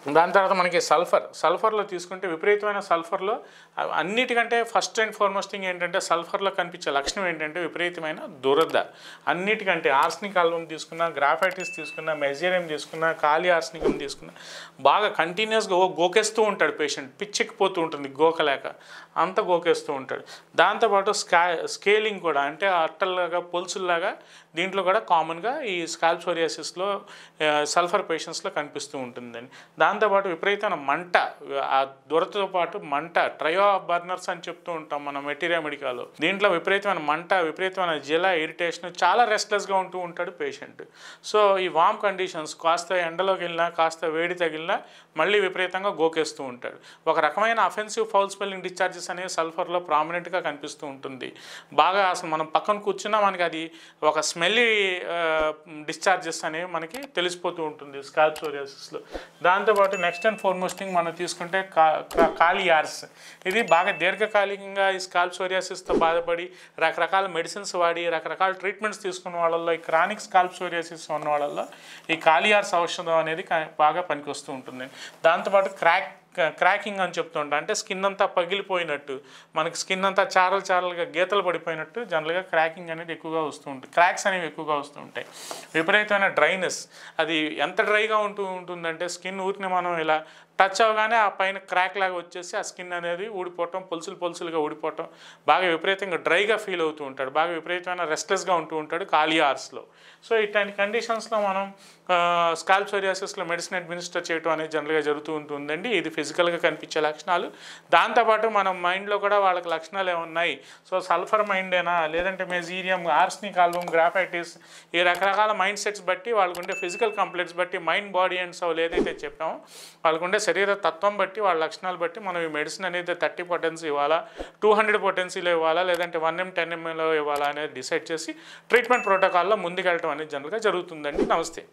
దాని తర్వాత మనకి సల్ఫర్లో తీసుకుంటే విపరీతమైన సల్ఫర్లో అన్నిటికంటే ఫస్ట్ అండ్ ఫార్మోస్ట్ థింగ్ ఏంటంటే సల్ఫర్లో కనిపించే లక్షణం ఏంటంటే విపరీతమైన దురద. అన్నిటికంటే ఆర్సనిక్ ఆల్బమ్ తీసుకున్నా, గ్రాఫైటిస్ తీసుకున్నా, మెజేరియం తీసుకున్నా, కాలి ఆర్సనికం తీసుకున్నా బాగా కంటిన్యూస్గా గోకేస్తూ ఉంటాడు పేషెంట్. పిచ్చెక్కిపోతూ ఉంటుంది గోకలేక, అంత గోకేస్తూ ఉంటాడు. దాంతోపాటు స్కేలింగ్ కూడా, అంటే అట్టల్లాగా పొలుసుల్లాగా దీంట్లో కూడా కామన్గా ఈ స్కాల్ప్ సోరియాసిస్లో సల్ఫర్ పేషెంట్స్లో కనిపిస్తూ ఉంటుందండి. దాంతోపాటు విపరీతమైన మంట, ఆ దురదతో పాటు మంట, ట్రయో బర్నర్స్ అని చెప్తూ ఉంటాం మనం మెటీరియా మెడికాలో. దీంట్లో విపరీతమైన మంట, విపరీతమైన జిలా, ఇరిటేషన్, చాలా రెస్ట్లెస్గా ఉంటూ ఉంటాడు పేషెంట్. సో ఈ వామ్ కండిషన్స్, కాస్త ఎండలోకి వెళ్ళినా, కాస్త వేడి తగిలినా మళ్ళీ విపరీతంగా గోకేస్తూ ఉంటాడు. ఒక రకమైన అఫెన్సివ్ ఫౌల్ స్మెల్లింగ్ డిశ్చార్జెస్ అనేవి సల్ఫర్లో ప్రామినెంట్గా కనిపిస్తూ ఉంటుంది. బాగా అసలు మనం పక్కన కూర్చున్నా మనకి అది ఒక స్మెల్లీ డిశ్చార్జెస్ అనేవి మనకి తెలిసిపోతూ ఉంటుంది స్కాల్ప్ సోరియాసిస్లో. దాంతోపాటు నెక్స్ట్ అండ్ ఫార్మోస్ట్ థింగ్ మనం తీసుకుంటే కాలియార్స్. ఇది బాగా దీర్ఘకాలికంగా ఈ స్కాల్ప్ సోరియాసిస్తో బాధపడి రకరకాల మెడిసిన్స్ వాడి రకరకాల ట్రీట్మెంట్స్ తీసుకున్న వాళ్ళల్లో, ఈ క్రానిక్ స్కాల్ప్ సోరియాసిస్ ఉన్న వాళ్ళల్లో ఈ కాలియార్స్ ఔషధం అనేది బాగా పనికొస్తూ ఉంటుంది. దాంతోపాటు క్రాకింగ్ అని చెప్తూ ఉంటాం, అంటే స్కిన్ అంతా పగిలిపోయినట్టు, మనకి స్కిన్ అంతా చారలుగా గీతలు పడిపోయినట్టు జనరల్గా క్రాకింగ్ అనేది ఎక్కువగా వస్తూ ఉంటుంది. క్రాక్స్ అనేవి ఎక్కువగా వస్తూ ఉంటాయి. విపరీతమైన డ్రైనెస్, అది ఎంత డ్రైగా ఉంటుందంటే స్కిన్ ఊరిని మనం ఇలా టచ్ అవగానే ఆ పైన క్రాక్ లాగా వచ్చేసి ఆ స్కిన్ అనేది ఊడిపోవటం, పొలుసులుగా ఊడిపోవటం, బాగా విపరీతంగా డ్రైగా ఫీల్ అవుతూ ఉంటాడు, బాగా విపరీతమైన రెస్ట్లెస్గా ఉంటూ ఉంటాడు కాలియార్స్లో. సో ఇట్లాంటి కండిషన్స్లో మనం స్కాల్ప్ సోరియాసిస్లో మెడిసిన్ అడ్మినిస్టర్ చేయడం అనేది జనరల్గా జరుగుతూ ఉంటుందండి. ఇది ఫిజికల్గా కనిపించే లక్షణాలు. దాంతోపాటు మనం మైండ్లో కూడా వాళ్ళకి లక్షణాలు ఏమున్నాయి, సో సల్ఫర్ మైండేనా, లేదంటే మెజీరియం, ఆర్సనిక్ ఆల్బమ్, గ్రాఫైటిస్, ఈ రకరకాల మైండ్ సెట్స్ బట్టి, వాళ్ళకుండే ఫిజికల్ కంప్లైంట్స్ బట్టి, మైండ్, బాడీ అండ్ సోల్ ఏదైతే చెప్పామో వాళ్ళకుండే శరీర తత్వం బట్టి, వాళ్ళ లక్షణాలు బట్టి మనం ఈ మెడిసిన్ అనేది 30 పొటెన్సీ ఇవ్వాలా, 200 పొటెన్సీలో ఇవ్వాలా, లేదంటే 1 ml 10 mlలో ఇవ్వాలా అనేది డిసైడ్ చేసి ట్రీట్మెంట్ ప్రోటోకాల్లో ముందుకెళ్ళటం అనేది జనరల్గా జరుగుతుందండి. నమస్తే.